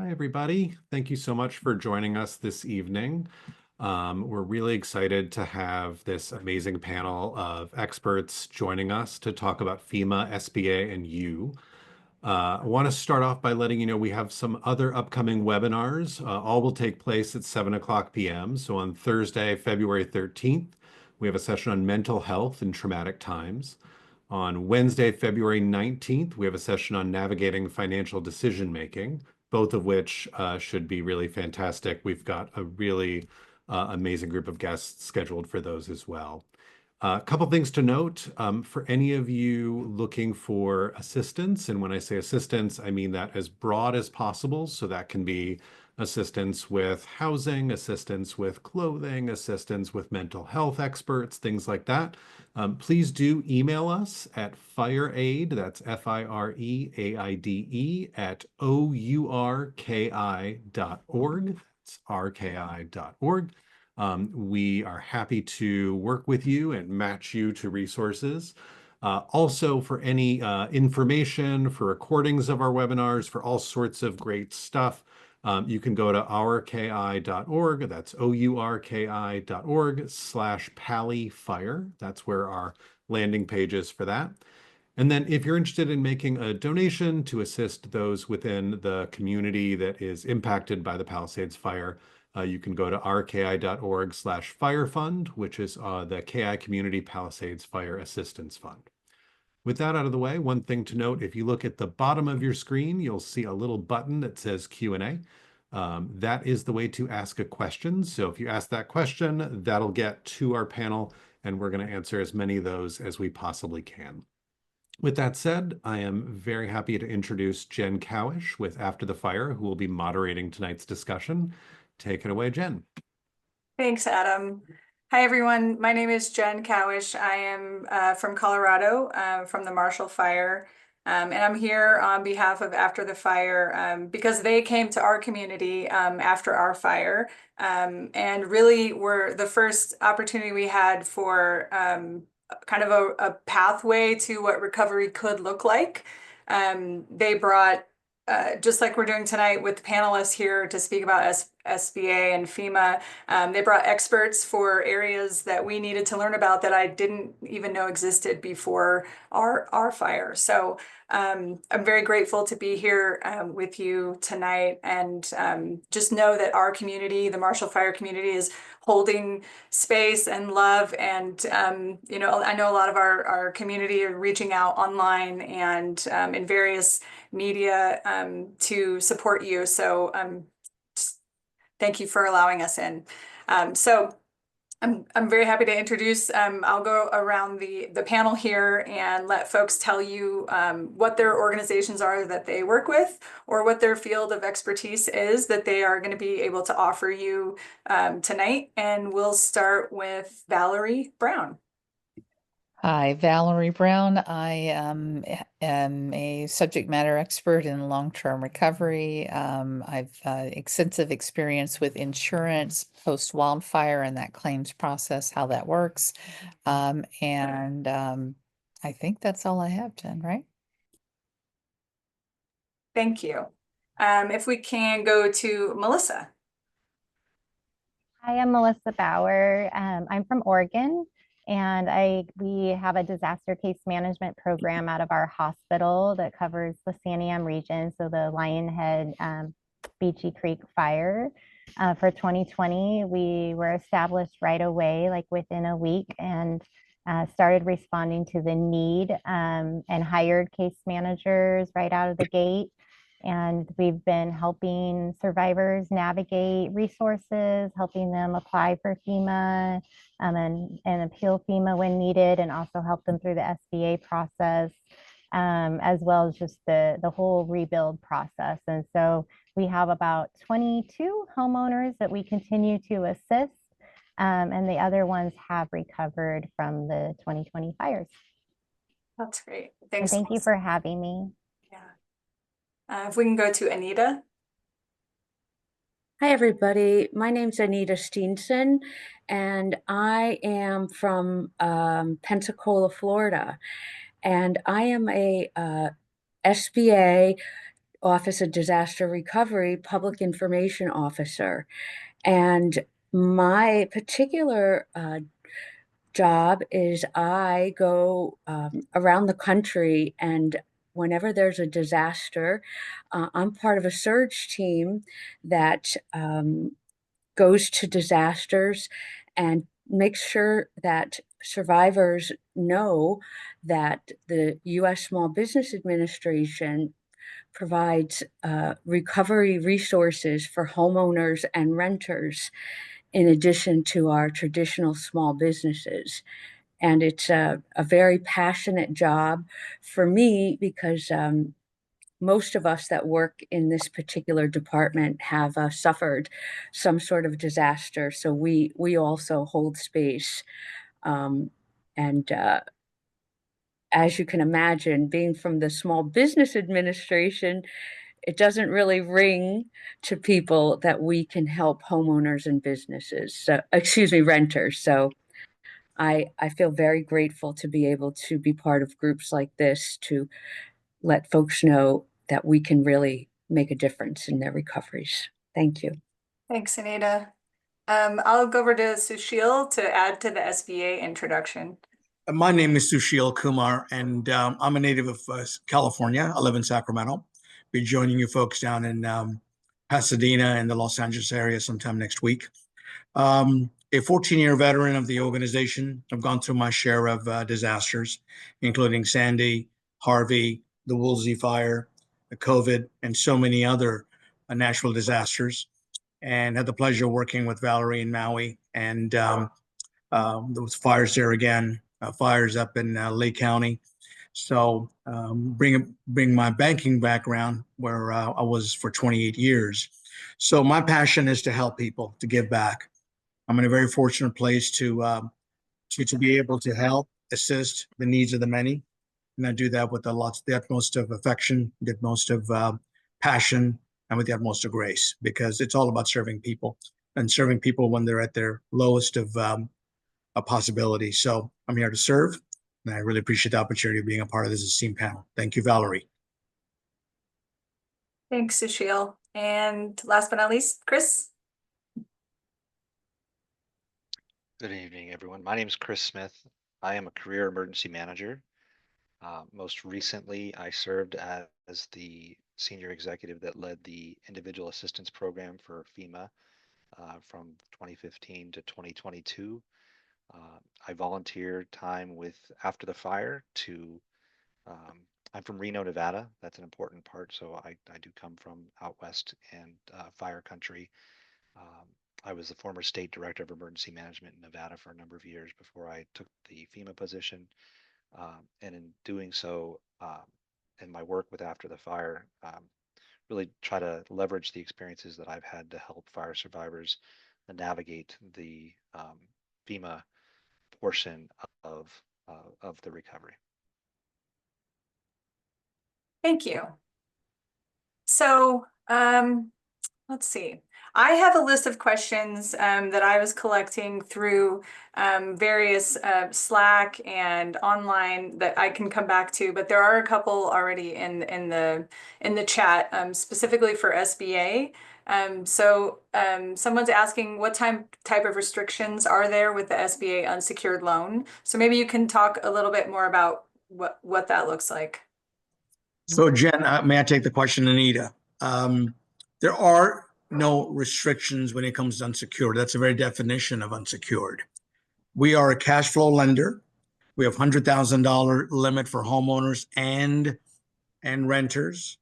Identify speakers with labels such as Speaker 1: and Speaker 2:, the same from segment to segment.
Speaker 1: Hi, everybody. Thank you so much for joining us this evening. We're really excited to have this amazing panel of experts joining us to talk about FEMA, SBA, and you. I want to start off by letting you know we have some other upcoming webinars. All will take place at 7 o'clock p.m. So on Thursday, February 13th, we have a session on mental health in traumatic times. On Wednesday, February 19th, we have a session on navigating financial decision making, both of which should be really fantastic. We've got a really amazing group of guests scheduled for those as well. A couple things to note for any of you looking for assistance, and when I say assistance, I mean that as broad as possible. So that can be assistance with housing, assistance with clothing, assistance with mental health experts, things like that. Please do email us at fireaid, that's FIREAIDE, at OURKI.org. It's RKI.org. We are happy to work with you and match you to resources. Also, for any information, for recordings of our webinars, for all sorts of great stuff, you can go to ourki.org. That's OURKI.org/PallyFire. That's where our landing page is for that. And then if you're interested in making a donation to assist those within the community that is impacted by the Palisades fire, you can go to rki.org/firefund, which is the KI Community Palisades Fire Assistance Fund. With that out of the way, one thing to note, if you look at the bottom of your screen, you'll see a little button that says Q&A. That is the way to ask a question. So if you ask that question, that'll get to our panel, and we're going to answer as many of those as we possibly can. With that said, I am very happy to introduce Jen Cowish with After the Fire, who will be moderating tonight's discussion. Take it away, Jen.
Speaker 2: Thanks, Adam. Hi, everyone. My name is Jen Cowish. I am from Colorado, from the Marshall Fire. And I'm here on behalf of After the Fire because they came to our community after our fire and really were the first opportunity we had for kind of a pathway to what recovery could look like. They brought just like we're doing tonight with the panelists here to speak about SBA and FEMA, they brought experts for areas that we needed to learn about that I didn't even know existed before our fire. So I'm very grateful to be here with you tonight, and just know that our community, the Marshall Fire community, is holding space and love. And you know, I know a lot of our community are reaching out online and in various media to support you. So thank you for allowing us in. So I'm very happy to introduce, I'll go around the panel here and let folks tell you what their organizations are that they work with, or what their field of expertise is that they are going to be able to offer you tonight. And we'll start with Valerie Brown.
Speaker 3: Hi, Valerie Brown. I am a subject matter expert in long-term recovery. I've extensive experience with insurance, post-wildfire, and that claims process, how that works. I think that's all I have, Jen, right?
Speaker 2: Thank you. If we can go to Melissa.
Speaker 4: Hi, I'm Melissa Bauer. I'm from Oregon, and we have a disaster case management program out of our hospital that covers the Santiam region, so the Lionhead Beachy Creek fire. For 2020, we were established right away, like within a week, and started responding to the need and hired case managers right out of the gate. And we've been helping survivors navigate resources, helping them apply for FEMA and appeal FEMA when needed, and also help them through the SBA process, as well as just the whole rebuild process. And so we have about 22 homeowners that we continue to assist, and the other ones have recovered from the 2020 fires.
Speaker 2: That's great. Thanks.
Speaker 4: And thank you for having me.
Speaker 2: If we can go to Anita.
Speaker 5: Hi, everybody. My name's Anita Steenson, and I am from Pensacola, Florida. And I am a SBA Office of Disaster Recovery Public Information Officer. And my particular job is I go around the country, and whenever there's a disaster, I'm part of a surge team that goes to disasters and makes sure that survivors know that the U.S. Small Business Administration provides recovery resources for homeowners and renters in addition to our traditional small businesses. And it's a very passionate job for me because most of us that work in this particular department have suffered some sort of disaster. So we also hold space. And as you can imagine, being from the Small Business Administration, it doesn't really ring to people that we can help homeowners and businesses. So, excuse me, renters. So I feel very grateful to be able to be part of groups like this to let folks know that we can really make a difference in their recoveries. Thank you.
Speaker 2: Thanks, Anita. I'll go over to Sushil to add to the SBA introduction.
Speaker 6: My name is Sushil Kumar, and I'm a native of California. I live in Sacramento. Be joining you folks down in Pasadena and the Los Angeles area sometime next week. A 14-year veteran of the organization. I've gone through my share of disasters, including Sandy, Harvey, the Woolsey fire, the COVID, and so many other natural disasters. And had the pleasure of working with Valerie in Maui. And there was fires there again, fires up in Lake County. So bring my banking background where I was for 28 years. So my passion is to help people, to give back. I'm in a very fortunate place to be able to help, assist the needs of the many. And I do that with the utmost of affection, the utmost of passion, and with the utmost of grace, because it's all about serving people and serving people when they're at their lowest of a possibility. So I'm here to serve, and I really appreciate the opportunity of being a part of this esteemed panel. Thank you, Valerie.
Speaker 2: Thanks, Sushil. And last but not least, Chris.
Speaker 7: Good evening, everyone. My name is Chris Smith. I am a career emergency manager. Most recently, I served as the senior executive that led the individual assistance program for FEMA from 2015 to 2022. I volunteered time with After the Fire to, I'm from Reno, Nevada. That's an important part. So I do come from out west and fire country. I was the former state director of emergency management in Nevada for a number of years before I took the FEMA position. And in doing so, in my work with After the Fire, really try to leverage the experiences that I've had to help fire survivors navigate the FEMA portion of the recovery.
Speaker 2: Thank you. So let's see. I have a list of questions that I was collecting through various Slack and online that I can come back to, but there are a couple already in the chat specifically for SBA. Someone's asking what type of restrictions are there with the SBA unsecured loan? So maybe you can talk a little bit more about what that looks like.
Speaker 6: So Jen, may I take the question, Anita? There are no restrictions when it comes to unsecured. That's the very definition of unsecured. We are a cash flow lender. We have $100,000 limit for homeowners and renters.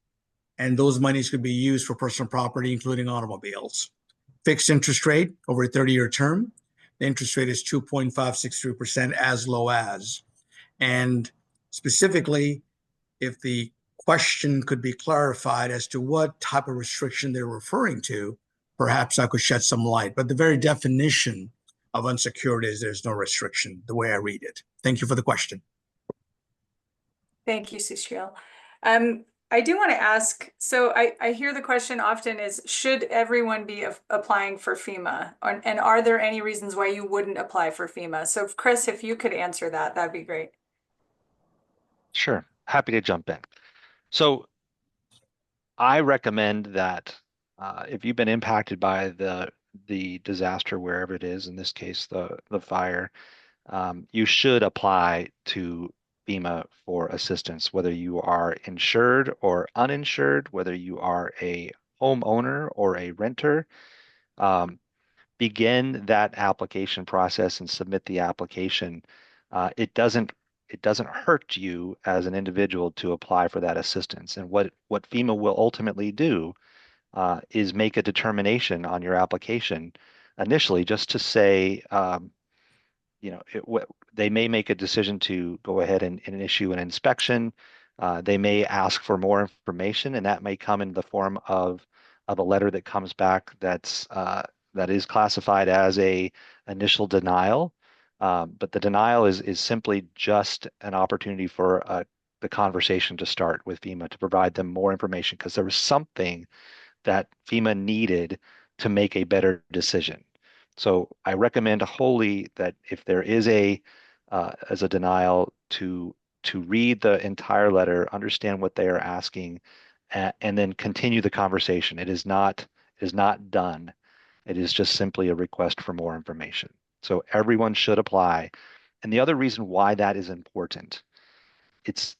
Speaker 6: And those monies could be used for personal property, including automobiles. Fixed interest rate over a 30-year term. The interest rate is 2.563% as low as. And specifically, if the question could be clarified as to what type of restriction they're referring to, perhaps I could shed some light. But the very definition of unsecured is there's no restriction, the way I read it. Thank you for the question.
Speaker 2: Thank you, Sushil. I do want to ask, so I hear the question often is, should everyone be applying for FEMA? And are there any reasons why you wouldn't apply for FEMA? So Chris, if you could answer that, that'd be great.
Speaker 7: Sure, happy to jump in. So I recommend that if you've been impacted by the disaster wherever it is, in this case the fire, you should apply to FEMA for assistance, whether you are insured or uninsured, whether you are a homeowner or a renter. Um, Begin that application process and submit the application. It doesn't hurt you as an individual to apply for that assistance. And what FEMA will ultimately do is make a determination on your application initially, just to say, they may make a decision to go ahead and issue an inspection. They may ask for more information, and that may come in the form of a letter that comes back that is classified as a initial denial. But the denial is simply just an opportunity for the conversation to start with FEMA to provide them more information because there was something that FEMA needed to make a better decision. So I recommend wholly that if there is as a denial to read the entire letter, understand what they are asking, and then continue the conversation. It is not done. It is just simply a request for more information. So everyone should apply. And the other reason why that is important, it's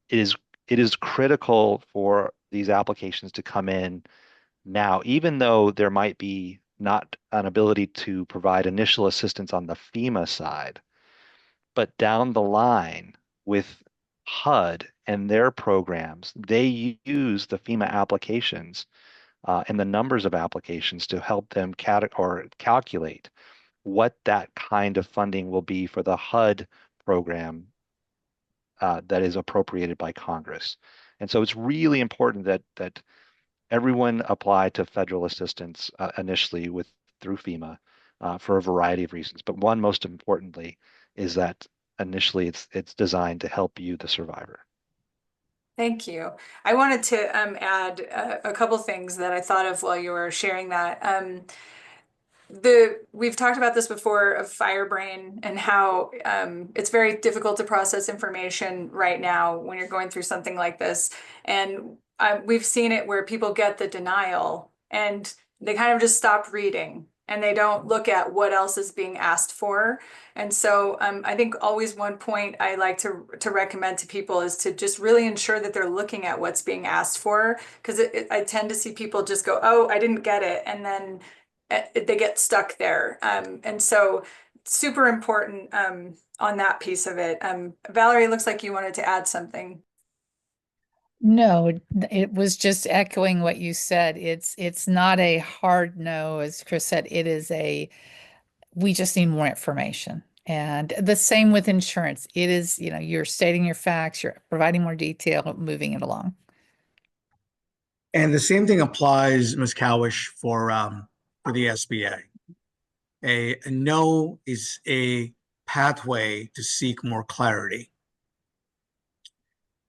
Speaker 7: it is it is critical for these applications to come in now, even though there might be not an ability to provide initial assistance on the FEMA side, but down the line with HUD and their programs, they use the FEMA applications and the numbers of applications to help them calculate what that kind of funding will be for the HUD program that is appropriated by Congress. And so it's really important that everyone apply to federal assistance initially through FEMA for a variety of reasons. But one most importantly is that initially it's designed to help you, the survivor.
Speaker 2: Thank you. I wanted to add a couple things that I thought of while you were sharing that. We've talked about this before of fire brain and how it's very difficult to process information right now when you're going through something like this. And we've seen it where people get the denial and they kind of just stop reading and they don't look at what else is being asked for. And so I think always one point I like to recommend to people is to just really ensure that they're looking at what's being asked for, because I tend to see people just go, oh, I didn't get it. And then they get stuck there. And so super important on that piece of it. Valerie, looks like you wanted to add something.
Speaker 3: No, it was just echoing what you said. It's not a hard no, as Chris said. We just need more information. And the same with insurance. It is, you're stating your facts, you're providing more detail, moving it along.
Speaker 6: And the same thing applies, Ms. Cowish, for the SBA. A no is a pathway to seek more clarity.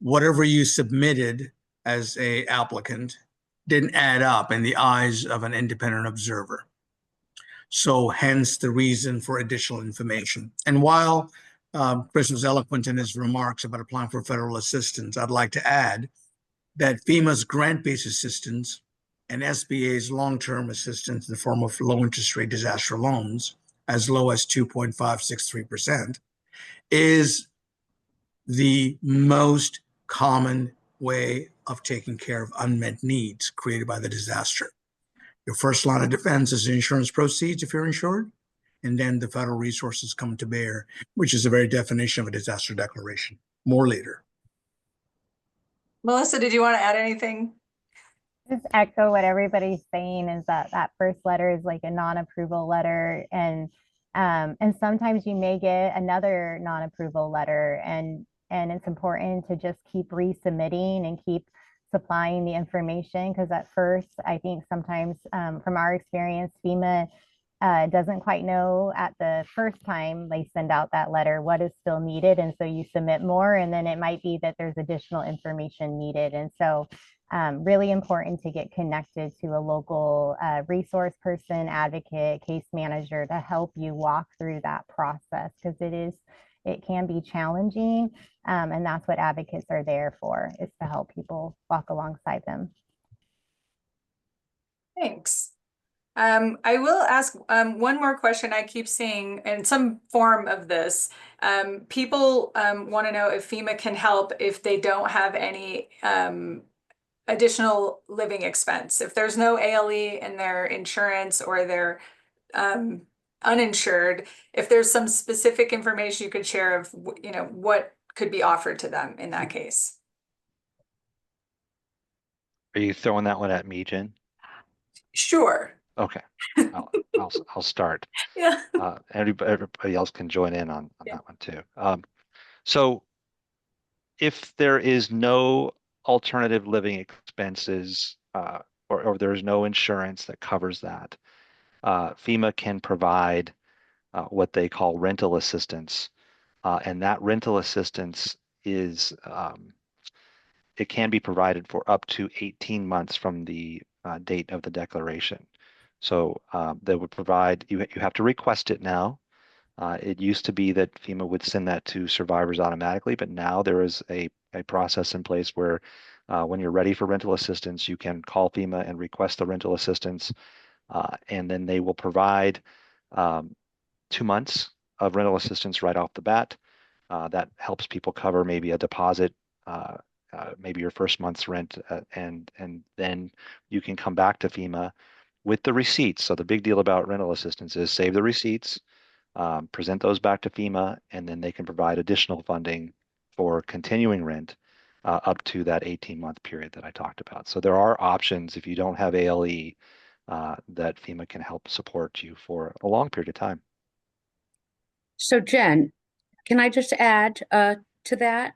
Speaker 6: Whatever you submitted as a applicant didn't add up in the eyes of an independent observer. So hence the reason for additional information. And while Chris was eloquent in his remarks about applying for federal assistance, I'd like to add that FEMA's grant-based assistance and SBA's long-term assistance in the form of low interest rate disaster loans, as low as 2.563%, is the most common way of taking care of unmet needs created by the disaster. Your first line of defense is insurance proceeds if you're insured, and then the federal resources come to bear, which is the very definition of a disaster declaration. More later.
Speaker 2: Melissa, did you want to add anything?
Speaker 4: Just echo what everybody's saying is that first letter is like a non-approval letter, and sometimes you may get another non-approval letter, and it's important to just keep resubmitting and keep supplying the information, because at first I think sometimes from our experience, FEMA doesn't quite know at the first time they send out that letter what is still needed, and so you submit more, and then it might be that there's additional information needed. And so really important to get connected to a local resource person, advocate, case manager to help you walk through that process, because it can be challenging, and that's what advocates are there for, is to help people walk alongside them.
Speaker 2: Thanks. I will ask one more question I keep seeing in some form of this. People want to know if FEMA can help if they don't have any additional living expense. If there's no ALE in their insurance or they're uninsured, if there's some specific information you could share of, you know, what could be offered to them in that case.
Speaker 7: Are you throwing that one at me, Jen?
Speaker 2: Sure.
Speaker 7: Okay, I'll start.
Speaker 2: Yeah.
Speaker 7: Everybody else can join in on
Speaker 2: Yeah.
Speaker 7: that one too. So if there is no alternative living expenses, or there's no insurance that covers that, FEMA can provide what they call rental assistance. And that rental assistance is, it can be provided for up to 18 months from the date of the declaration. So they would provide, you have to request it now. It used to be that FEMA would send that to survivors automatically, but now there is a process in place where when you're ready for rental assistance, you can call FEMA and request the rental assistance, and then they will provide 2 months of rental assistance right off the bat. That helps people cover maybe a deposit, maybe your first month's rent, and then you can come back to FEMA with the receipts. So the big deal about rental assistance is save the receipts, present those back to FEMA, and then they can provide additional funding for continuing rent up to that 18-month period that I talked about. So there are options if you don't have ALE that FEMA can help support you for a long period of time.
Speaker 5: So Jen, can I just add to that?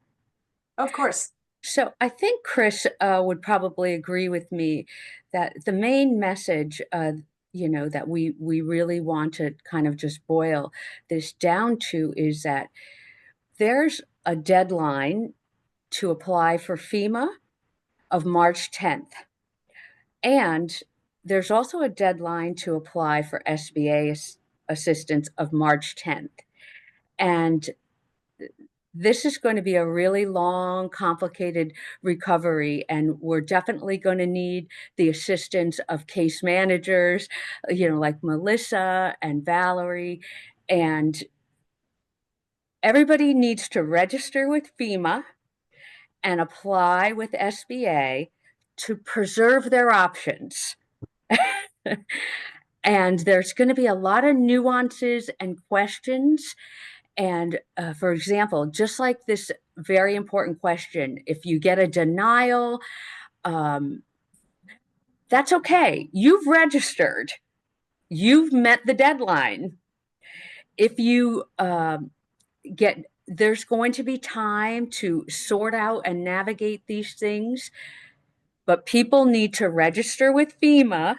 Speaker 2: Of course.
Speaker 5: So I think Chris would probably agree with me that the main message, that we really want to kind of just boil this down to is that there's a deadline to apply for FEMA of March 10th. And there's also a deadline to apply for SBA assistance of March 10th. And this is going to be a really long, complicated recovery, and we're definitely going to need the assistance of case managers, like Melissa and Valerie, and everybody needs to register with FEMA and apply with SBA to preserve their options. And there's going to be a lot of nuances and questions. And for example, just like this very important question, if you get a denial, that's okay. You've registered. You've met the deadline. If you there's going to be time to sort out and navigate these things, but people need to register with FEMA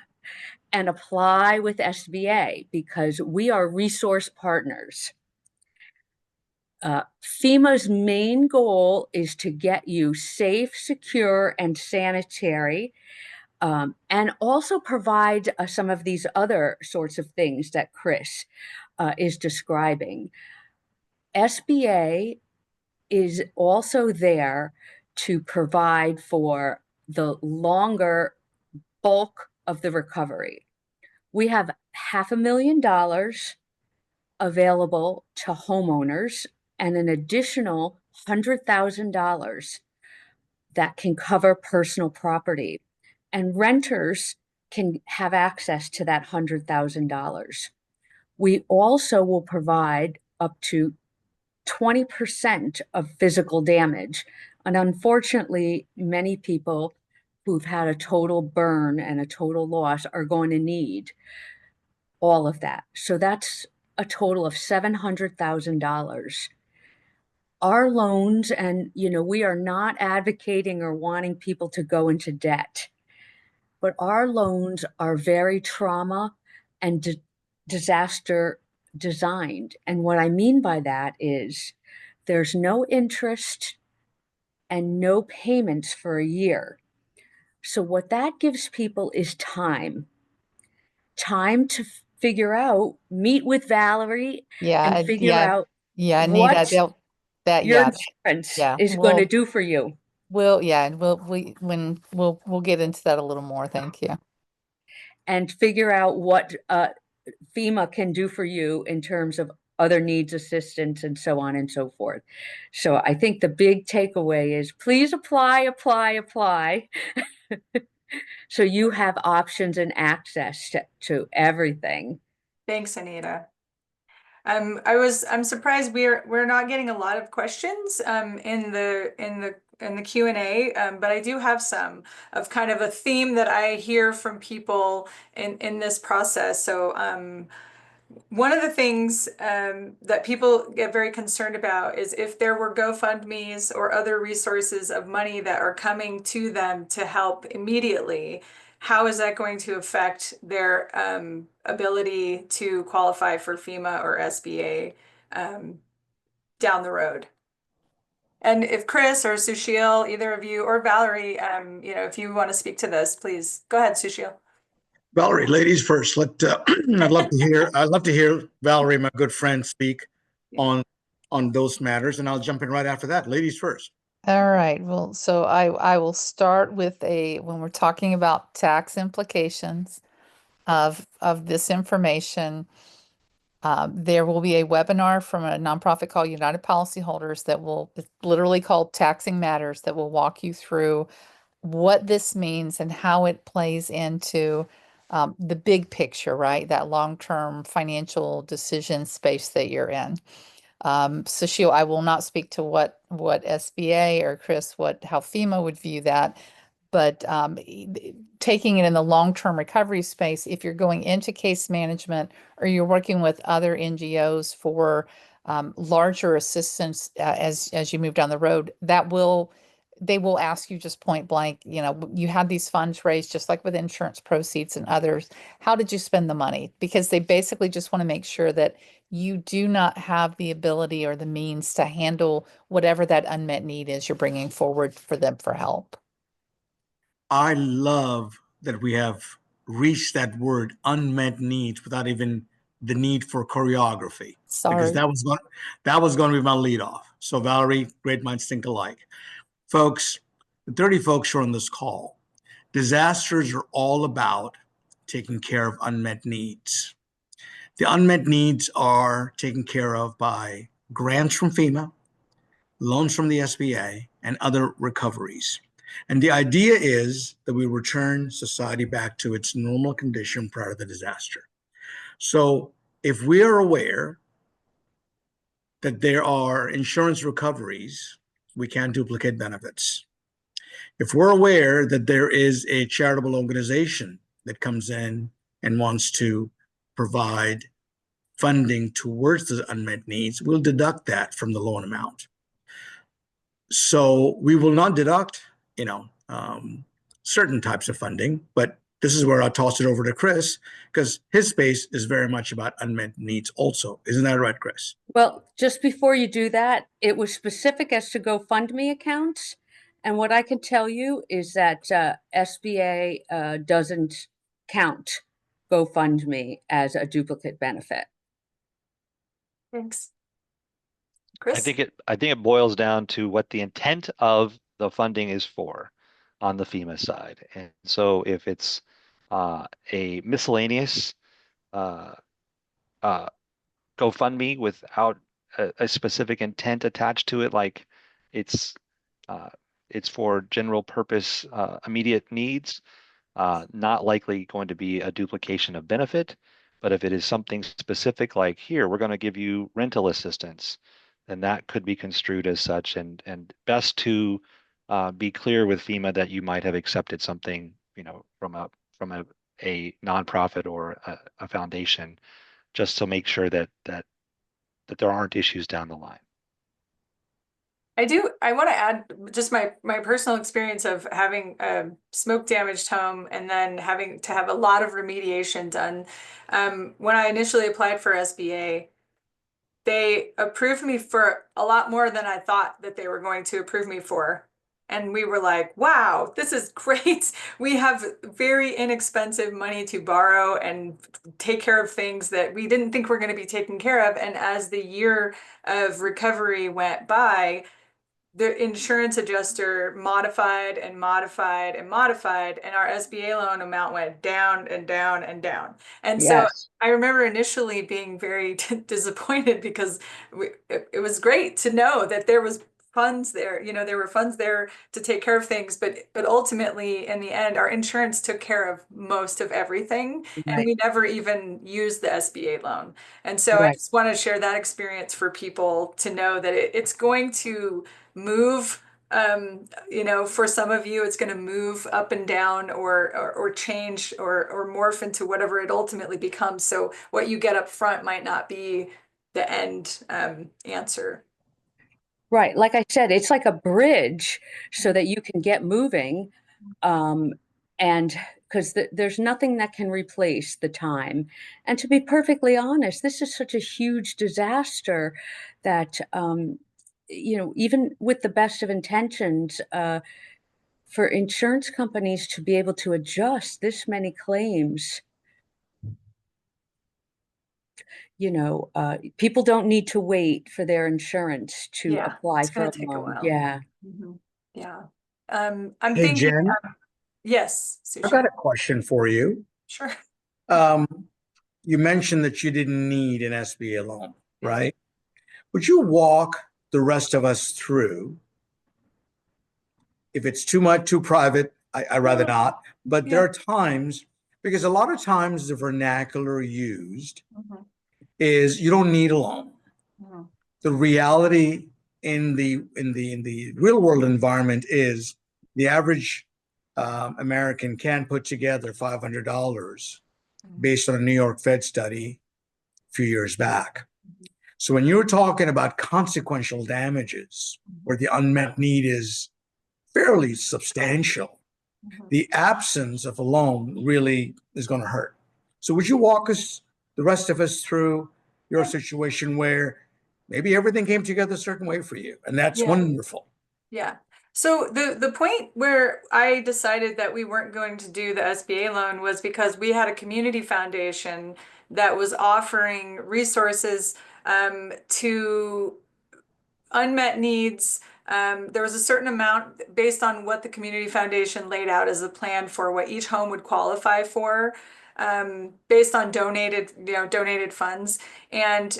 Speaker 5: and apply with SBA because we are resource partners. FEMA's main goal is to get you safe, secure, and sanitary, and also provide some of these other sorts of things that Chris is describing. SBA is also there to provide for the longer bulk of the recovery. We have $500,000 available to homeowners and an additional $100,000 that can cover personal property. And renters can have access to that $100,000. We also will provide up to 20% of physical damage. And unfortunately, many people who've had a total burn and a total loss are going to need all of that. So that's a total of $700,000. Our loans, and we are not advocating or wanting people to go into debt, but our loans are very trauma and disaster designed. And what I mean by that is there's no interest and no payments for a year. So what that gives people is time to figure out, meet with Valerie and figure out
Speaker 3: Anita,
Speaker 5: what your insurance is going to do for you.
Speaker 3: We'll get into that a little more. Thank you.
Speaker 5: and figure out what FEMA can do for you in terms of other needs assistance and so on and so forth. So I think the big takeaway is please apply, apply, apply. So you have options and access to everything.
Speaker 2: Thanks, Anita. I'm surprised we're not getting a lot of questions in the Q&A, but I do have some of kind of a theme that I hear from people in this process. So one of the things that people get very concerned about is if there were GoFundMes or other resources of money that are coming to them to help immediately, how is that going to affect their ability to qualify for FEMA or SBA down the road? And if Chris or Sushil, either of you, or Valerie, if you want to speak to this, please go ahead, Sushil.
Speaker 6: Valerie, ladies first. I'd love to hear Valerie, my good friend, speak on those matters, and I'll jump in right after that. Ladies first.
Speaker 3: All right. Well, so I will start with when we're talking about tax implications of this information. There will be a webinar from a nonprofit called United Policyholders it's literally called Taxing Matters, that will walk you through what this means and how it plays into the big picture, right? That long-term financial decision space that you're in. Sushil, I will not speak to what SBA or Chris, how FEMA would view that. But taking it in the long-term recovery space, if you're going into case management or you're working with other NGOs for larger assistance as you move down the road, they will ask you just point blank, you had these funds raised, just like with insurance proceeds and others. How did you spend the money? Because they basically just want to make sure that you do not have the ability or the means to handle whatever that unmet need is you're bringing forward for them for help.
Speaker 6: I love that we have reached that word unmet needs without even the need for choreography.
Speaker 3: Sorry.
Speaker 6: Because that was going to be my lead off. So Valerie, great minds think alike. Folks, the 30 folks who are on this call, disasters are all about taking care of unmet needs. The unmet needs are taken care of by grants from FEMA, loans from the SBA, and other recoveries. And the idea is that we return society back to its normal condition prior to the disaster. So if we are aware that there are insurance recoveries, we can't duplicate benefits. If we're aware that there is a charitable organization that comes in and wants to provide funding towards the unmet needs, we'll deduct that from the loan amount. So we will not deduct, certain types of funding, but this is where I'll toss it over to Chris, because his space is very much about unmet needs also. Isn't that right, Chris?
Speaker 5: Well, just before you do that, it was specific as to GoFundMe accounts. And what I can tell you is that SBA doesn't count GoFundMe as a duplicate benefit.
Speaker 2: Thanks. Chris?
Speaker 7: I think it boils down to what the intent of the funding is for on the FEMA side. And so if it's a miscellaneous GoFundMe without a specific intent attached to it, like it's for general purpose immediate needs, not likely going to be a duplication of benefit. But if it is something specific, like here, we're going to give you rental assistance, then that could be construed as such. And best to be clear with FEMA that you might have accepted something, from a nonprofit or a foundation, just to make sure that there aren't issues down the line.
Speaker 2: I want to add just my personal experience of having a smoke damaged home and then having to have a lot of remediation done. When I initially applied for SBA, they approved me for a lot more than I thought that they were going to approve me for. And we were like, wow, this is great. We have very inexpensive money to borrow and take care of things that we didn't think were going to be taken care of. And as the year of recovery went by, the insurance adjuster modified and modified and modified, and our SBA loan amount went down and down and down. And so
Speaker 5: Yes.
Speaker 2: I remember initially being very disappointed because it was great to know that there was funds there, there were funds there to take care of things, but ultimately in the end, our insurance took care of most of everything, and
Speaker 5: Right.
Speaker 2: we never even used the SBA loan. And so I
Speaker 5: Right.
Speaker 2: just want to share that experience for people to know that it's going to move. For some of you, it's going to move up and down or change or morph into whatever it ultimately becomes. So what you get up front might not be the end answer.
Speaker 5: Right. Like I said, it's like a bridge so that you can get moving. And because there's nothing that can replace the time. And to be perfectly honest, this is such a huge disaster that, even with the best of intentions, for insurance companies to be able to adjust this many claims, people don't need to wait for their insurance to
Speaker 2: Yeah,
Speaker 5: apply
Speaker 2: it's
Speaker 5: for
Speaker 2: going
Speaker 5: a
Speaker 2: to take a
Speaker 5: loan.
Speaker 2: while.
Speaker 5: Yeah.
Speaker 2: Mhm. Yeah. I'm
Speaker 6: Hey,
Speaker 2: thinking,
Speaker 6: Jen,
Speaker 2: yes,
Speaker 6: I've
Speaker 2: Sushi.
Speaker 6: got a question for you.
Speaker 2: Sure.
Speaker 6: Um, you mentioned that you didn't need an SBA loan,
Speaker 2: Yeah.
Speaker 6: right? Would you walk the rest of us through? If it's too much, too private, I rather not. But there
Speaker 2: Yeah.
Speaker 6: are times, because a lot of times the vernacular used
Speaker 2: Mhm.
Speaker 6: is you don't need a loan.
Speaker 2: Mhm.
Speaker 6: The reality in the real world environment is the average American can put together $500
Speaker 2: Mhm.
Speaker 6: based on a New York Fed study a few years back. So when you're talking about consequential damages where the unmet need is fairly substantial,
Speaker 2: Mhm.
Speaker 6: the absence of a loan really is going to hurt. So would you walk us, the rest of us, through your
Speaker 2: Yeah.
Speaker 6: situation where maybe everything came together a certain way for you, and that's
Speaker 2: Yeah.
Speaker 6: wonderful.
Speaker 2: Yeah. So the point where I decided that we weren't going to do the SBA loan was because we had a community foundation that was offering resources to unmet needs. There was a certain amount based on what the community foundation laid out as a plan for what each home would qualify for, based on donated funds. And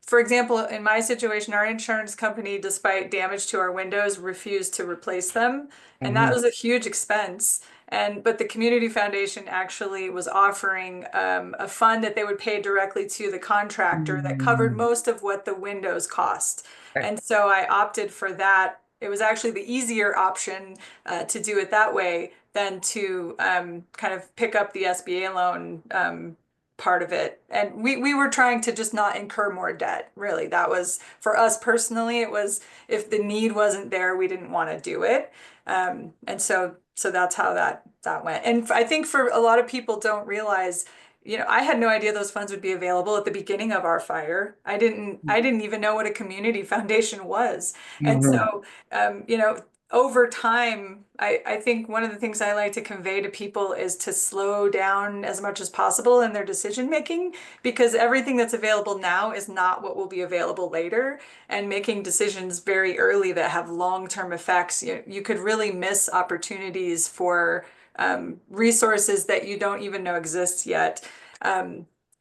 Speaker 2: for example, in my situation, our insurance company, despite damage to our windows, refused to replace them, and that
Speaker 6: Mhm.
Speaker 2: was a huge expense. But the community foundation actually was offering a fund that they would pay directly to the contractor that covered
Speaker 6: Mm.
Speaker 2: most of what the windows cost.
Speaker 6: Okay.
Speaker 2: And so I opted for that. It was actually the easier option to do it that way than to kind of pick up the SBA loan part of it. And we were trying to just not incur more debt, really. That was, for us personally, it was, if the need wasn't there, we didn't want to do it. And so that's how that went. And I think for a lot of people don't realize, I had no idea those funds would be available at the beginning of our fire. I didn't even know what a community foundation was. And
Speaker 6: Mhm.
Speaker 2: so, over time, I think one of the things I like to convey to people is to slow down as much as possible in their decision making, because everything that's available now is not what will be available later. And making decisions very early that have long-term effects, you could really miss opportunities for resources that you don't even know exist yet.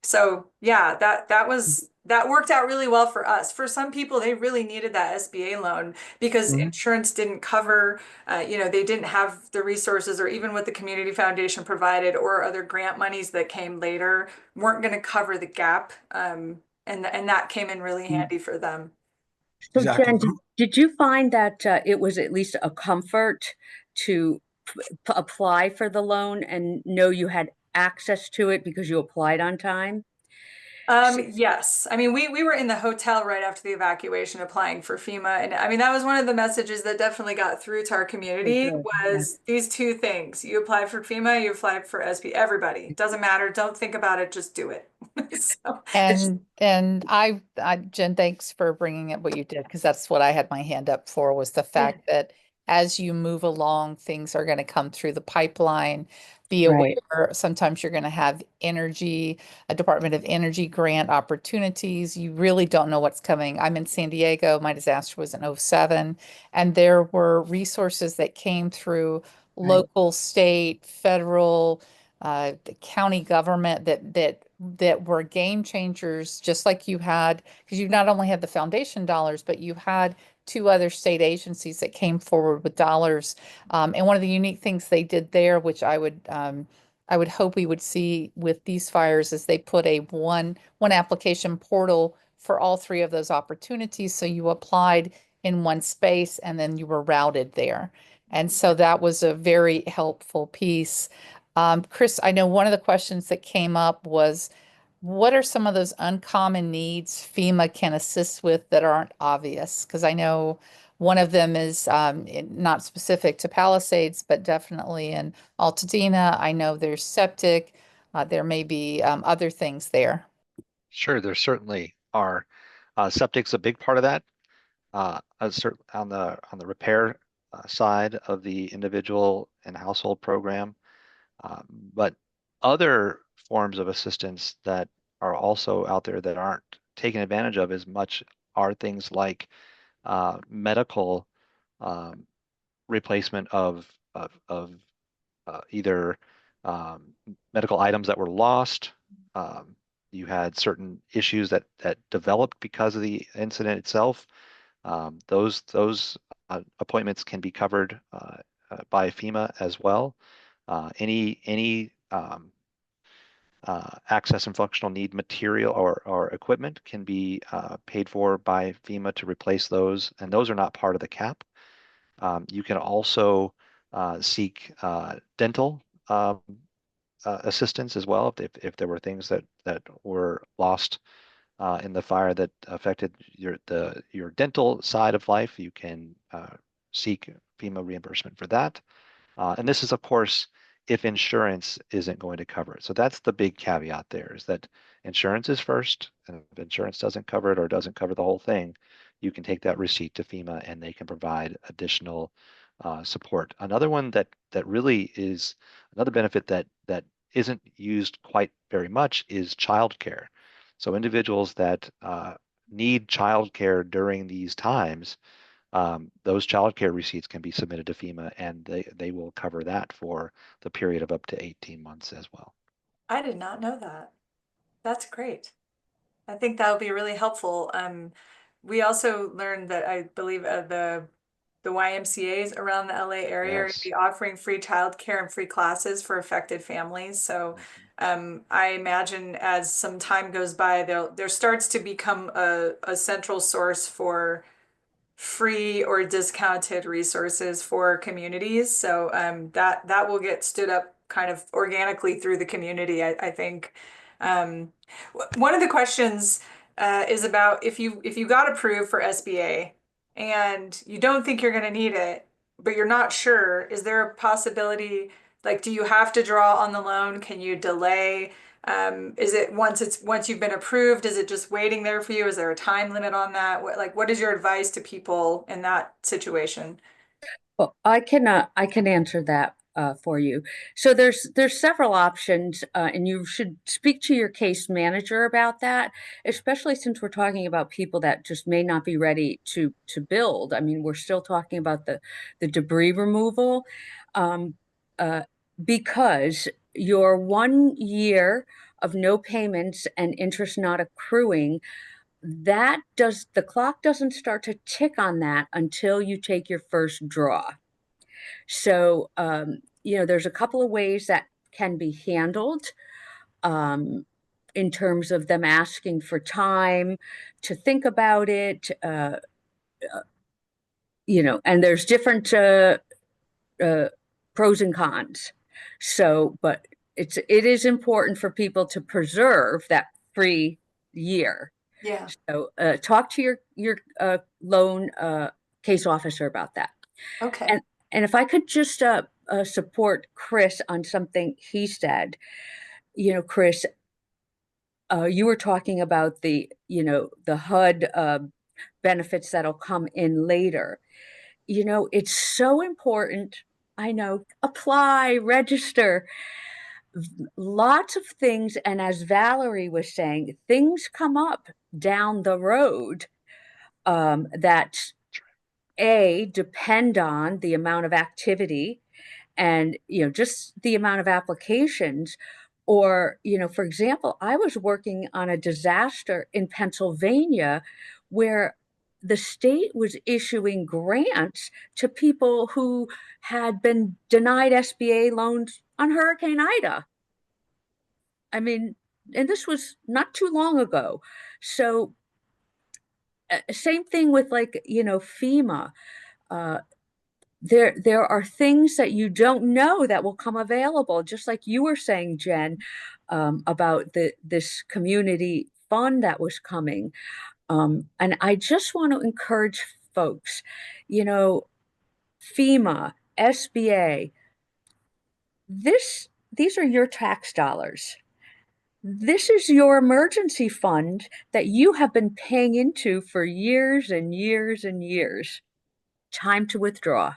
Speaker 2: So yeah, that worked out really well for us. For some people, they really needed that SBA loan because
Speaker 6: Mhm.
Speaker 2: insurance didn't cover, they didn't have the resources, or even what the community foundation provided or other grant monies that came later weren't going to cover the gap. And that came in really handy for them.
Speaker 5: So
Speaker 6: Exactly.
Speaker 5: Jen, did you find that it was at least a comfort to apply for the loan and know you had access to it because you applied on time?
Speaker 2: Yes. I mean, we were in the hotel right after the evacuation applying for FEMA. And I mean, that was one of the messages that definitely got through to our
Speaker 5: Oh,
Speaker 2: community
Speaker 5: good. Yeah.
Speaker 2: was these two things. You apply for FEMA, you apply for SB, everybody. Doesn't matter. Don't think about it. Just do it. So it's,
Speaker 3: And Jen, thanks for bringing up what you did, because that's what I had my hand up for, was the fact that as you move along, things are going to come through the pipeline. Be
Speaker 5: Right.
Speaker 3: aware, sometimes you're going to have a Department of Energy grant opportunities. You really don't know what's coming. I'm in San Diego. My disaster was in '07, and there were resources that came through
Speaker 5: Right.
Speaker 3: local, state, federal, the county government that were game changers, just like you had, because you not only had the foundation dollars, but you had two other state agencies that came forward with dollars. And one of the unique things they did there, which I would hope we would see with these fires, is they put a one application portal for all three of those opportunities. So you applied in one space and then you were routed there. And so that was a very helpful piece. Chris, I know one of the questions that came up was, what are some of those uncommon needs FEMA can assist with that aren't obvious? Because I know one of them is not specific to Palisades, but definitely in Altadena. I know there's septic. There may be other things there.
Speaker 7: Sure, there certainly are. Septic's a big part of that. On the repair side of the individual and household program. But other forms of assistance that are also out there that aren't taken advantage of as much are things like medical um, replacement of either um, medical items that were lost. Um, you had certain issues that developed because of the incident itself. Those appointments can be covered by FEMA as well. Any access and functional need material or equipment can be paid for by FEMA to replace those, and those are not part of the cap. You can also seek dental assistance as well if there were things that were lost in the fire that affected your dental side of life. You can seek FEMA reimbursement for that. And this is, of course, if insurance isn't going to cover it. So that's the big caveat there, is that insurance is first, and if insurance doesn't cover it or doesn't cover the whole thing, you can take that receipt to FEMA and they can provide additional support. Another one that really is another benefit that isn't used quite very much is childcare. So individuals that need childcare during these times, those childcare receipts can be submitted to FEMA and they will cover that for the period of up to 18 months as well.
Speaker 2: I did not know that. That's great. I think that'll be really helpful. We also learned that I believe the YMCA's around the LA area are going to
Speaker 7: Yes.
Speaker 2: be offering free childcare and free classes for affected families. So I imagine as some time goes by, there starts to become a central source for free or discounted resources for communities. So that will get stood up kind of organically through the community, I think. One of the questions is about if you got approved for SBA and you don't think you're going to need it, but you're not sure, is there a possibility, like, do you have to draw on the loan? Can you delay? Is it once you've been approved, is it just waiting there for you? Is there a time limit on that? What is your advice to people in that situation?
Speaker 5: Well, I can answer that for you. So there's several options, and you should speak to your case manager about that, especially since we're talking about people that just may not be ready to build. I mean, we're still talking about the debris removal, um, uh, because your 1 year of no payments and interest not accruing, that does the clock doesn't start to tick on that until you take your first draw. So, there's a couple of ways that can be handled, um, in terms of them asking for time to think about it, and there's different uh, pros and cons. So, but it is important for people to preserve that free year.
Speaker 2: Yeah.
Speaker 5: So, talk to your loan case officer about that.
Speaker 2: Okay.
Speaker 5: And and if I could just support Chris on something he said, Chris, you were talking about the HUD benefits that'll come in later. it's so important. I know, apply, register, lots of things. And as Valerie was saying, things come up down the road that depend on the amount of activity and just the amount of applications. Or for example, I was working on a disaster in Pennsylvania where the state was issuing grants to people who had been denied SBA loans on Hurricane Ida. I mean, and this was not too long ago. So same thing with like FEMA. uh, there are things that you don't know that will come available, just like you were saying, Jen, about this community fund that was coming. And I just want to encourage folks, FEMA, SBA, these are your tax dollars. This is your emergency fund that you have been paying into for years and years and years. Time to withdraw.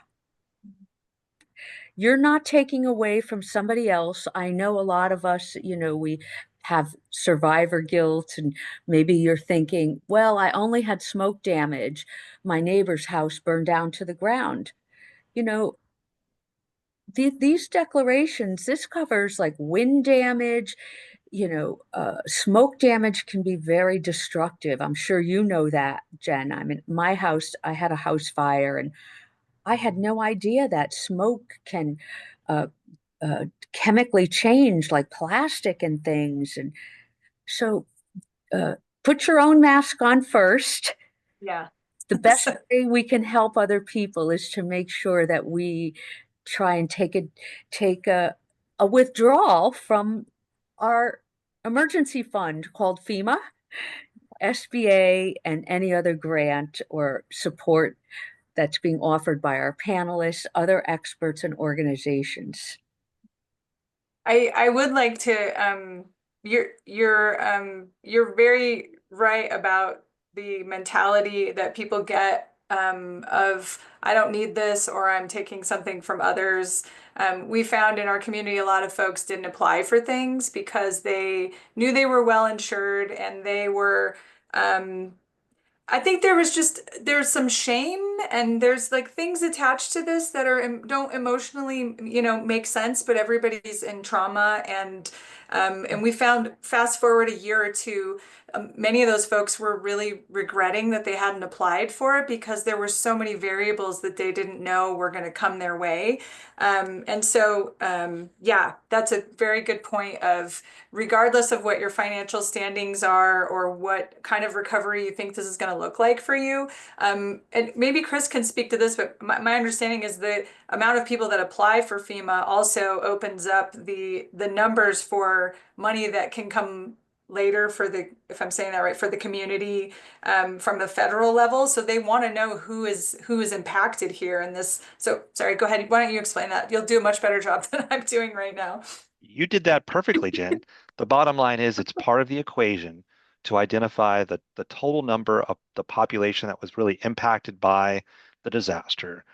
Speaker 5: You're not taking away from somebody else. I know a lot of us, we have survivor guilt, and maybe you're thinking, well, I only had smoke damage. My neighbor's house burned down to the ground. You know, these declarations, this covers like wind damage, smoke damage can be very destructive. I'm sure you know that, Jen. I mean, my house, I had a house fire, and I had no idea that smoke can uh, chemically change like plastic and things. And so put your own mask on first.
Speaker 2: Yeah.
Speaker 5: The best way we can help other people is to make sure that we try and take a withdrawal from our emergency fund called FEMA, SBA, and any other grant or support that's being offered by our panelists, other experts, and organizations.
Speaker 2: I would like to you're very right about the mentality that people get of I don't need this, or I'm taking something from others. We found in our community a lot of folks didn't apply for things because they knew they were well insured, and they were I think there's some shame, and there's like things attached to this that don't emotionally, make sense, but everybody's in trauma, and we found fast forward a year or two, many of those folks were really regretting that they hadn't applied for it because there were so many variables that they didn't know were going to come their way. And so, yeah, that's a very good point of regardless of what your financial standings are or what kind of recovery you think this is going to look like for you. And maybe Chris can speak to this, but my understanding is the amount of people that apply for FEMA also opens up the numbers for money that can come later for if I'm saying that right, for the community from the federal level. So they want to know who is impacted here in this. So sorry, go ahead. Why don't you explain that? You'll do a much better job than I'm doing right now.
Speaker 7: You did that perfectly, Jen. The bottom line is it's part of the equation to identify the total number of the population that was really impacted by the disaster.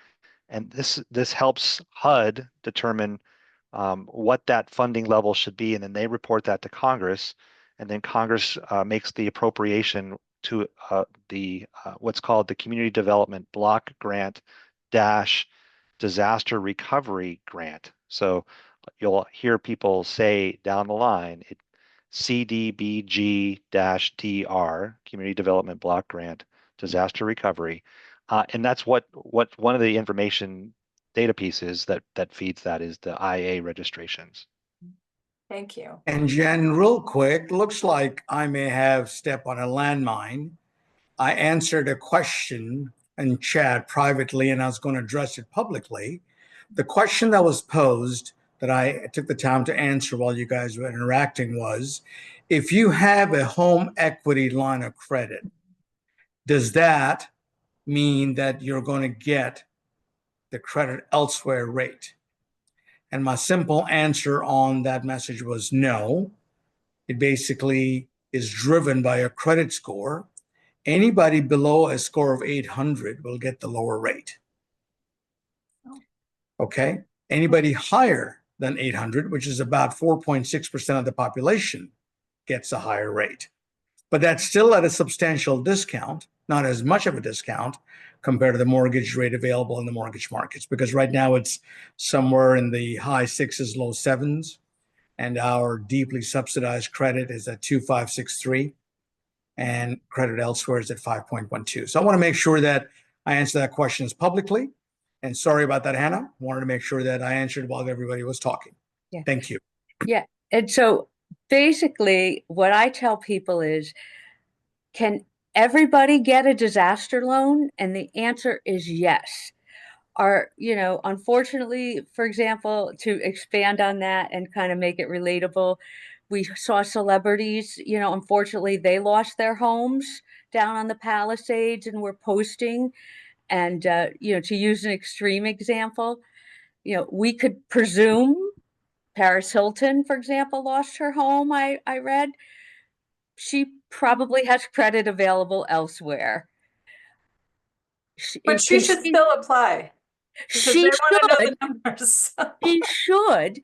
Speaker 7: And this helps HUD determine what that funding level should be, and then they report that to Congress, and then Congress makes the appropriation to the what's called the Community Development Block Grant dash Disaster Recovery Grant. So you'll hear people say down the line, CDBG-DR, Community Development Block Grant, Disaster Recovery. And that's what one of the information data pieces that feeds that is the IA registrations.
Speaker 2: Thank you.
Speaker 6: And Jen, real quick, looks like I may have stepped on a landmine. I answered a question in chat privately, and I was going to address it publicly. The question that was posed that I took the time to answer while you guys were interacting was, if you have a home equity line of credit, does that mean that you're going to get the credit elsewhere rate? And my simple answer on that message was no. It basically is driven by a credit score. Anybody below a score of 800 will get the lower rate. Okay. Anybody higher than 800, which is about 4.6% of the population, gets a higher rate. But that's still at a substantial discount, not as much of a discount compared to the mortgage rate available in the mortgage markets, because right now it's somewhere in the high sixes, low sevens, and our deeply subsidized credit is at 2.563, and credit elsewhere is at 5.12. So I want to make sure that I answer that question publicly. And sorry about that, Hannah. Wanted to make sure that I answered while everybody was talking.
Speaker 5: Yeah.
Speaker 6: Thank you.
Speaker 5: Yeah. And so basically, what I tell people is, can everybody get a disaster loan? And the answer is yes. Unfortunately, for example, to expand on that and kind of make it relatable, we saw celebrities, unfortunately, they lost their homes down on the Palisades and were posting. And, to use an extreme example, we could presume Paris Hilton, for example, lost her home. I read she probably has credit available elsewhere.
Speaker 2: But she should still apply because they
Speaker 5: She
Speaker 2: want to know
Speaker 5: should.
Speaker 2: the numbers.
Speaker 5: She should.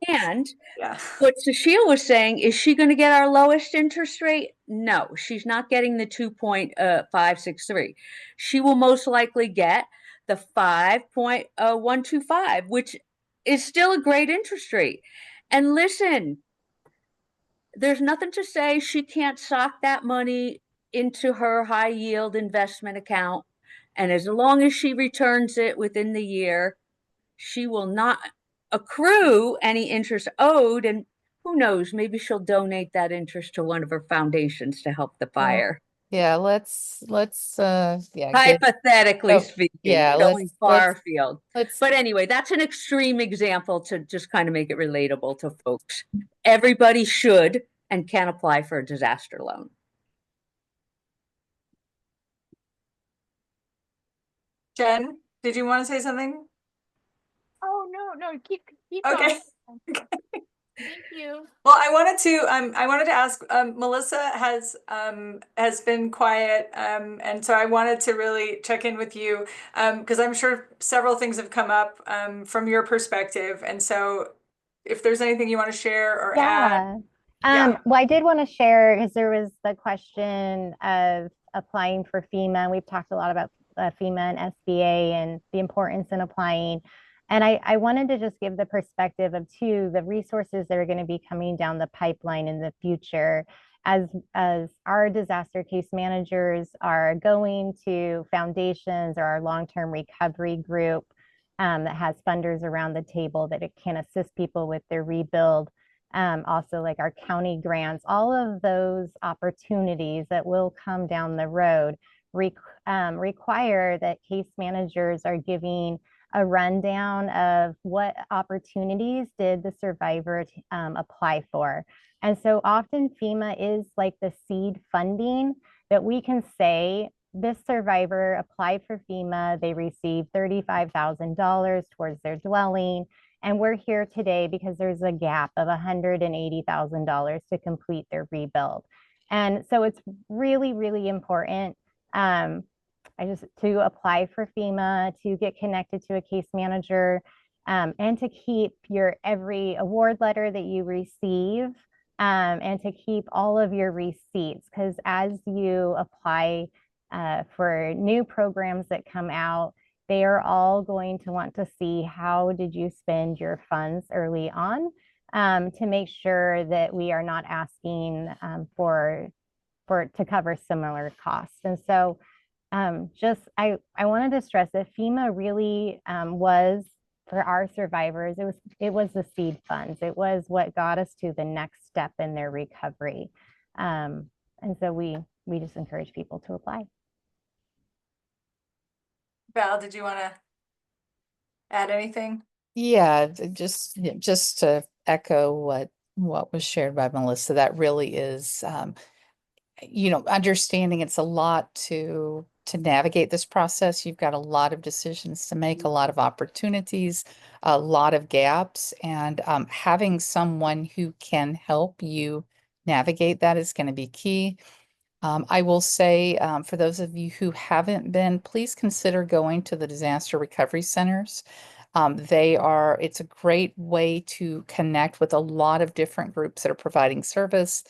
Speaker 5: And
Speaker 2: Yeah.
Speaker 5: what Cecile was saying, is she going to get our lowest interest rate? No, she's not getting the 2.563. She will most likely get the 5.125, which is still a great interest rate. And listen, there's nothing to say she can't sock that money into her high yield investment account. And as long as she returns it within the year, she will not accrue any interest owed. And who knows, maybe she'll donate that interest to one of her foundations to help the fire.
Speaker 3: Yeah, let's yeah,
Speaker 5: Hypothetically speaking,
Speaker 3: yeah,
Speaker 5: going far afield.
Speaker 3: let's
Speaker 5: But anyway, that's an extreme example to just kind of make it relatable to folks. Everybody should and can apply for a disaster loan.
Speaker 2: Jen, did you want to say something?
Speaker 8: Oh, no, keep
Speaker 2: Okay.
Speaker 8: going. Thank you.
Speaker 2: Well, I wanted to ask, Melissa has been quiet, and so I wanted to really check in with you, because I'm sure several things have come up, from your perspective, and so if there's anything you want to share or add. Yeah.
Speaker 4: Well, I did want to share, because there was the question of applying for FEMA. We've talked a lot about FEMA and SBA and the importance in applying. And I wanted to just give the perspective of the resources that are going to be coming down the pipeline in the future, as our disaster case managers are going to foundations or our long-term recovery group that has funders around the table that it can assist people with their rebuild. Also, like our county grants, all of those opportunities that will come down the road require that case managers are giving a rundown of what opportunities did the survivor apply for. And so often FEMA is like the seed funding that we can say, this survivor applied for FEMA, they received $35,000 towards their dwelling. And we're here today because there's a gap of $180,000 to complete their rebuild. And so it's really, really important to apply for FEMA, to get connected to a case manager, and to keep your every award letter that you receive, and to keep all of your receipts, because as you apply for new programs that come out, they are all going to want to see how did you spend your funds early on, to make sure that we are not asking to cover similar costs. And so I wanted to stress that FEMA really was, for our survivors, it was the seed funds. It was what got us to the next step in their recovery. And so we just encourage people to apply.
Speaker 2: Val, did you want to add anything?
Speaker 3: Yeah, just to echo what was shared by Melissa, that really is understanding it's a lot to navigate this process. You've got a lot of decisions to make, a lot of opportunities, a lot of gaps, and having someone who can help you navigate that is going to be key. I will say, for those of you who haven't been, please consider going to the disaster recovery centers. It's a great way to connect with a lot of different groups that are providing service,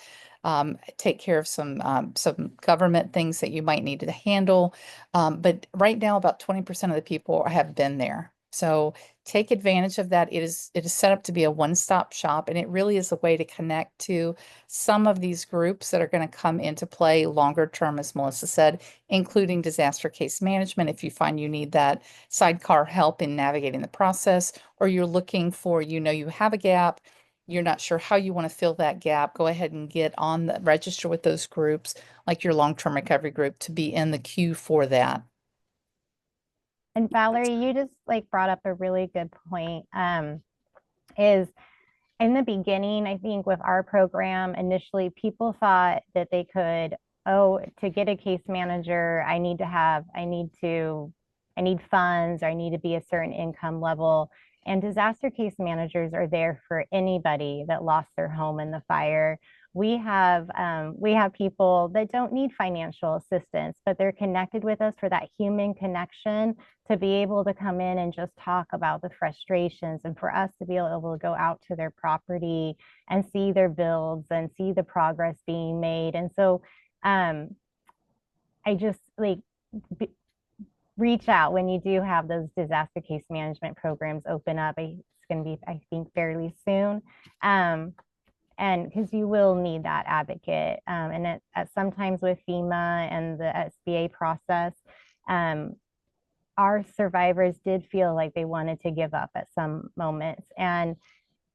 Speaker 3: take care of some government things that you might need to handle. But right now, about 20% of the people have been there. So take advantage of that. It is set up to be a one-stop shop, and it really is a way to connect to some of these groups that are going to come into play longer term, as Melissa said, including disaster case management. If you find you need that sidecar help in navigating the process, or you're looking for, you have a gap, you're not sure how you want to fill that gap, go ahead and get on the register with those groups, like your long-term recovery group, to be in the queue for that.
Speaker 4: And Valerie, you just like brought up a really good point. Is in the beginning, I think with our program, initially people thought that they could, oh, to get a case manager, I need funds, or I need to be a certain income level. And disaster case managers are there for anybody that lost their home in the fire. We have people that don't need financial assistance, but they're connected with us for that human connection, to be able to come in and just talk about the frustrations, and for us to be able to go out to their property and see their builds and see the progress being made. And so I just like reach out when you do have those disaster case management programs open up. It's going to be, I think, fairly soon. And because you will need that advocate. And sometimes with FEMA and the SBA process, our survivors did feel like they wanted to give up at some moments. And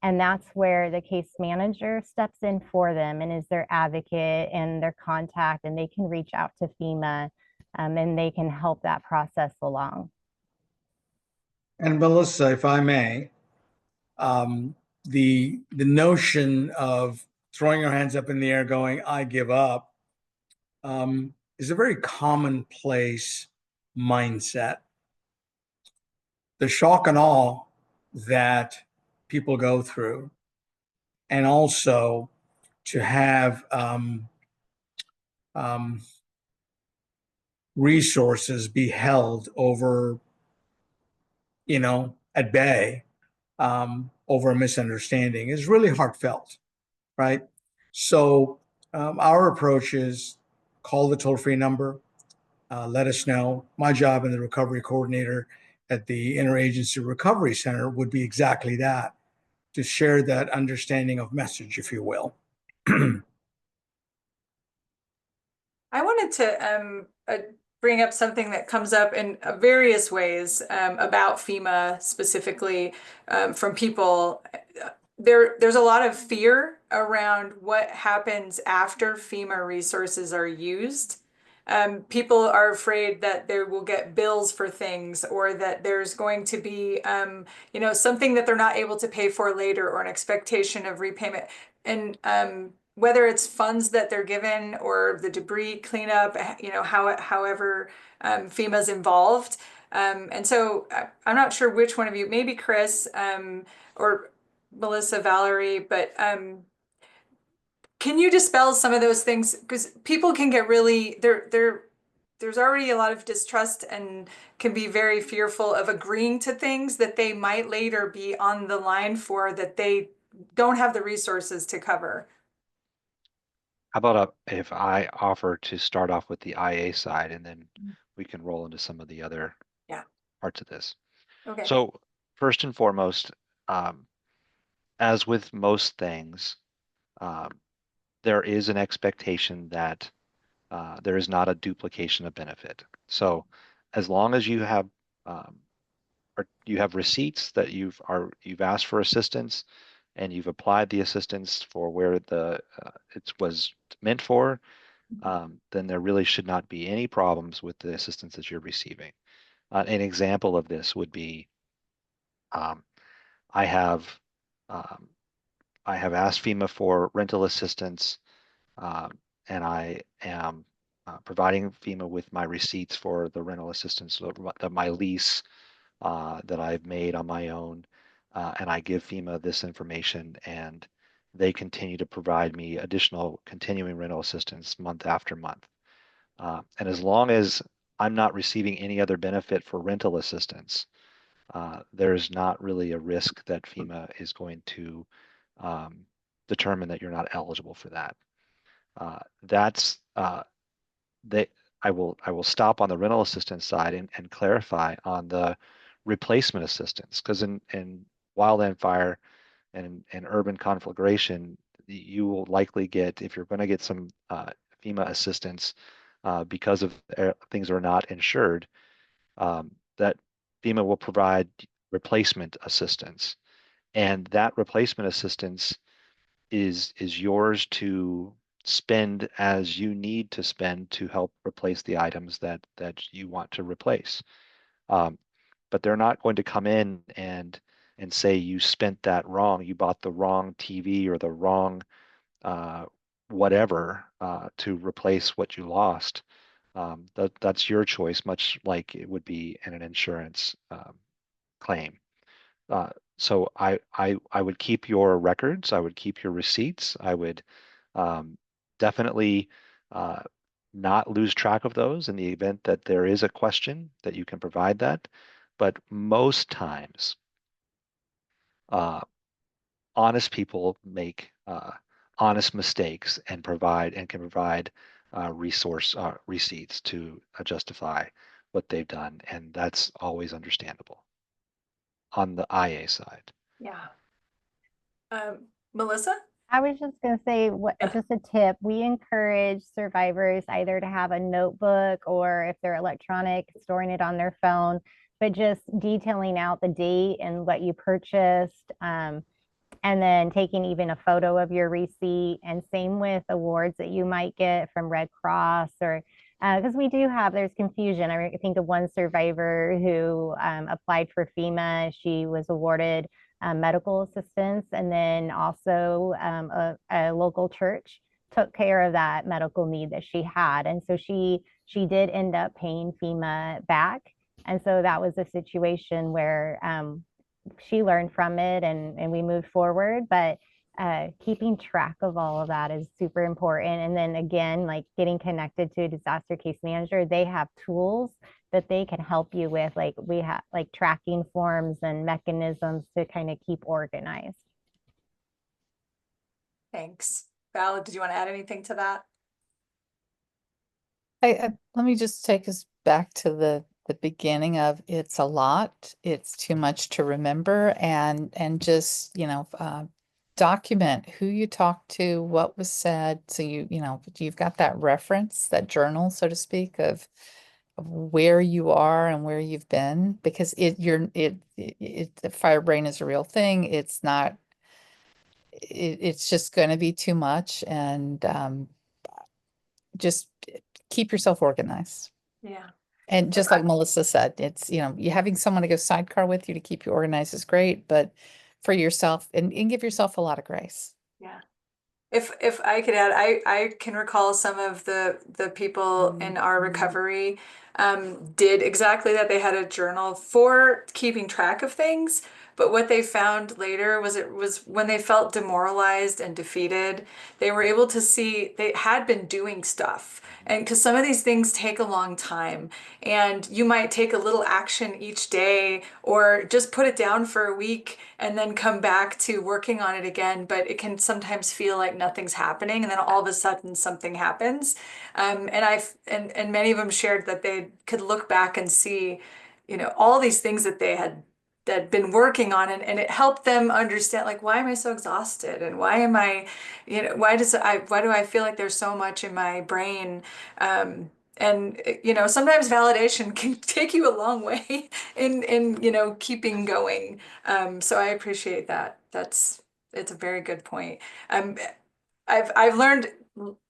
Speaker 4: that's where the case manager steps in for them and is their advocate and their contact, and they can reach out to FEMA, and they can help that process along.
Speaker 6: And Melissa, if I may, the notion of throwing your hands up in the air, going, "I give up," is a very commonplace mindset. The shock and awe that people go through, and also to have resources be held over, at bay, over a misunderstanding, is really heartfelt, right? So our approach is call the toll-free number, let us know. My job and the recovery coordinator at the Interagency Recovery Center would be exactly that, to share that understanding of message, if you will.
Speaker 2: I wanted to bring up something that comes up in various ways about FEMA specifically from people. There's a lot of fear around what happens after FEMA resources are used. People are afraid that they will get bills for things, or that there's going to be, something that they're not able to pay for later, or an expectation of repayment. And whether it's funds that they're given or the debris cleanup, however FEMA's involved. And so I'm not sure which one of you, maybe Chris or Melissa, Valerie, but can you dispel some of those things? Because people can get really, there's already a lot of distrust and can be very fearful of agreeing to things that they might later be on the line for, that they don't have the resources to cover.
Speaker 7: How about if I offer to start off with the IA side, and then we can roll into some of the other parts of this.
Speaker 2: Okay.
Speaker 7: So first and foremost, as with most things, there is an expectation that there is not a duplication of benefit. So as long as you have receipts that you've asked for assistance, and you've applied the assistance for where it was meant for, then there really should not be any problems with the assistance that you're receiving. An example of this would be, I have asked FEMA for rental assistance, and I am providing FEMA with my receipts for the rental assistance, my lease that I've made on my own, and I give FEMA this information, and they continue to provide me additional continuing rental assistance month after month. And as long as I'm not receiving any other benefit for rental assistance, there's not really a risk that FEMA is going to determine that you're not eligible for that. That's they. I will stop on the rental assistance side and clarify on the replacement assistance, because in wildland fire and urban conflagration, you will likely get, if you're going to get some FEMA assistance because of things are not insured, that FEMA will provide replacement assistance. And that replacement assistance is yours to spend as you need to spend to help replace the items that you want to replace. Um, but they're not going to come in and say you spent that wrong, you bought the wrong TV or the wrong uh, whatever to replace what you lost. That's your choice, much like it would be in an insurance claim. Uh, so I would keep your records, I would keep your receipts, I would definitely uh, not lose track of those in the event that there is a question that you can provide that. But most times, uh, honest people make honest mistakes and can provide resource receipts to justify what they've done, and that's always understandable on the IA side.
Speaker 2: Yeah. Melissa?
Speaker 4: I was just going to say,
Speaker 2: Yeah.
Speaker 4: just a tip. We encourage survivors either to have a notebook or if they're electronic, storing it on their phone, but just detailing out the date and what you purchased. And then taking even a photo of your receipt, and same with awards that you might get from Red Cross or because we do have, there's confusion. I think of one survivor who applied for FEMA. She was awarded medical assistance, and then also a local church took care of that medical need that she had, and so she did end up paying FEMA back. And so that was a situation where she learned from it, and we moved forward. But keeping track of all of that is super important. And then again, like getting connected to a disaster case manager, they have tools that they can help you with. Like we have like tracking forms and mechanisms to kind of keep organized.
Speaker 2: Thanks. Val, did you want to add anything to that?
Speaker 3: Let me just take us back to the beginning of it's a lot, it's too much to remember, and just, document who you talked to, what was said, so you've got that reference, that journal, so to speak, of where you are and where you've been, because the fire brain is a real thing. It's not, it's just going to be too much, and just keep yourself organized.
Speaker 2: Yeah.
Speaker 3: And just like Melissa said, it's, you having someone to go sidecar with you to keep you organized is great, but for yourself, and give yourself a lot of grace.
Speaker 2: Yeah. If I could add, I can recall some of the people in our recovery did exactly that. They had a journal for keeping track of things, but what they found later was it was when they felt demoralized and defeated, they were able to see they had been doing stuff. And because some of these things take a long time, and you might take a little action each day or just put it down for a week and then come back to working on it again. But it can sometimes feel like nothing's happening, and then all of a sudden something happens. And many of them shared that they could look back and see, all these things that they had been working on, and it helped them understand, like, why am I so exhausted, and why am I, why do I feel like there's so much in my brain. And sometimes validation can take you a long way in keeping going. So I appreciate that. It's a very good point. Um, I've learned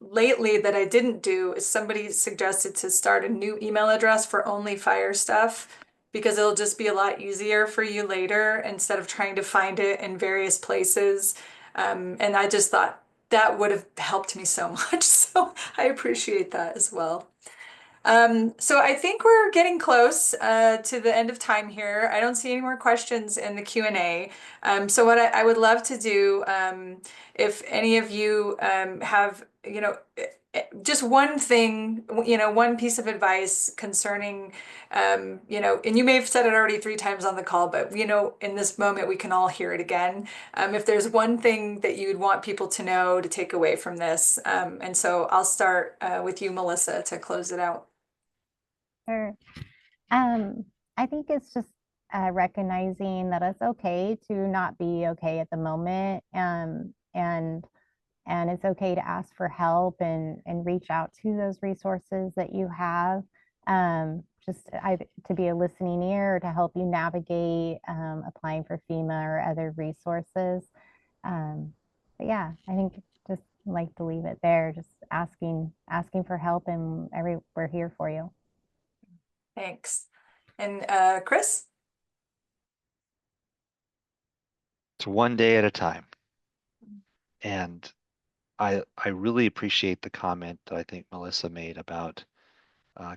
Speaker 2: lately that I didn't do is somebody suggested to start a new email address for only fire stuff, because it'll just be a lot easier for you later instead of trying to find it in various places. And I just thought that would have helped me so much. So I appreciate that as well. So I think we're getting close to the end of time here. I don't see any more questions in the Q&A. So what I would love to do, if any of you have just one thing, one piece of advice concerning, and you may have said it already 3 times on the call, but in this moment, we can all hear it again. If there's one thing that you'd want people to know to take away from this, and so I'll start with you, Melissa, to close it out.
Speaker 4: Sure. I think it's just recognizing that it's okay to not be okay at the moment, and it's okay to ask for help and reach out to those resources that you have. To be a listening ear to help you navigate applying for FEMA or other resources. But yeah, I think just like to leave it there, just asking for help, and we're here for you.
Speaker 2: Thanks. And Chris?
Speaker 7: It's one day at a time. And I really appreciate the comment that I think Melissa made about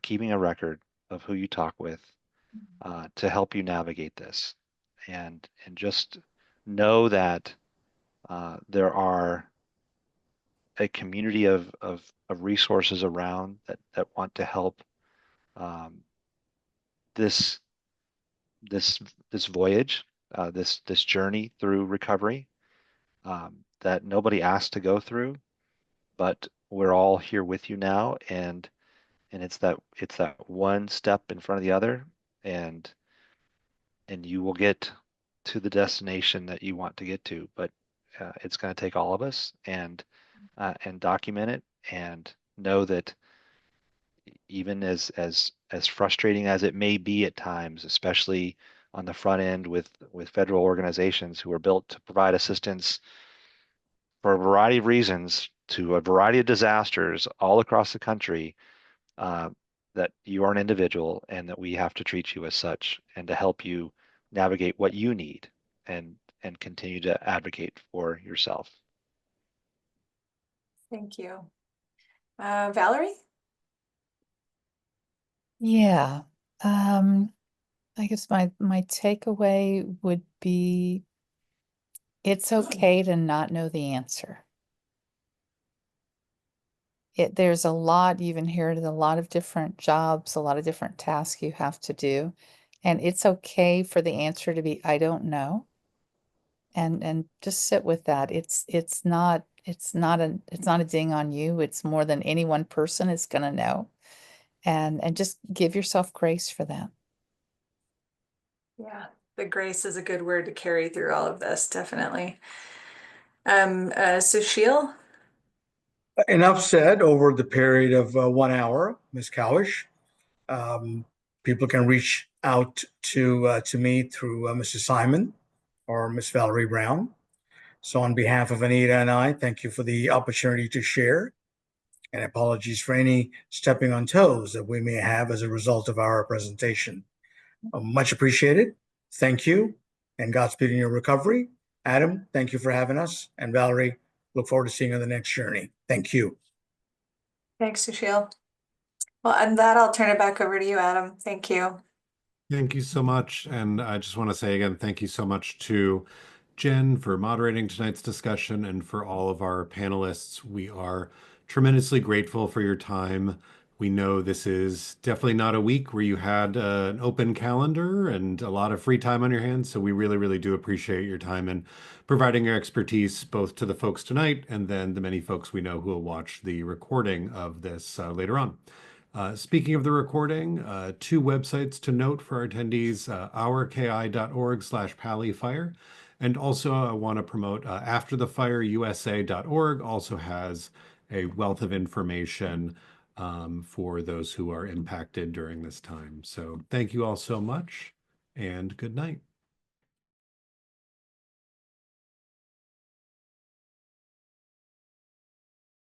Speaker 7: keeping a record of who you talk with to help you navigate this. And just know that there are a community of resources around that want to help this voyage, this journey through recovery that nobody asked to go through, but we're all here with you now, and it's that one step in front of the other, and you will get to the destination that you want to get to. But it's going to take all of us, and document it, and know that even as frustrating as it may be at times, especially on the front end with federal organizations who are built to provide assistance for a variety of reasons to a variety of disasters all across the country, that you are an individual and that we have to treat you as such and to help you navigate what you need and continue to advocate for yourself.
Speaker 2: Thank you. Valerie?
Speaker 3: Yeah. I guess my takeaway would be it's okay to not know the answer. There's a lot, you've inherited a lot of different jobs, a lot of different tasks you have to do. And it's okay for the answer to be, I don't know. And just sit with that. It's not a ding on you. It's more than any one person is gonna know. And just give yourself grace for that.
Speaker 2: Yeah, the grace is a good word to carry through all of this, definitely. Sushil?
Speaker 6: Enough said over the period of 1 hour, Ms. Cowish. People can reach out to me through Mrs. Simon or Miss Valerie Brown. So on behalf of Anita and I, thank you for the opportunity to share, and apologies for any stepping on toes that we may have as a result of our presentation. Much appreciated. Thank you, and Godspeed in your recovery. Adam, thank you for having us. And Valerie, look forward to seeing you on the next journey. Thank you.
Speaker 2: Thanks, Sushil. Well, and that I'll turn it back over to you, Adam. Thank you.
Speaker 1: Thank you so much. And I just want to say again, thank you so much to Jen for moderating tonight's discussion and for all of our panelists. We are tremendously grateful for your time. We know this is definitely not a week where you had an open calendar and a lot of free time on your hands. So we really, really do appreciate your time and providing your expertise both to the folks tonight and then the many folks we know who will watch the recording of this later on. Speaking of the recording, 2 websites to note for our attendees, ourki.org/pallyfire. And also I want to promote afterthefireusa.org also has a wealth of information for those who are impacted during this time. So thank you all so much and good night.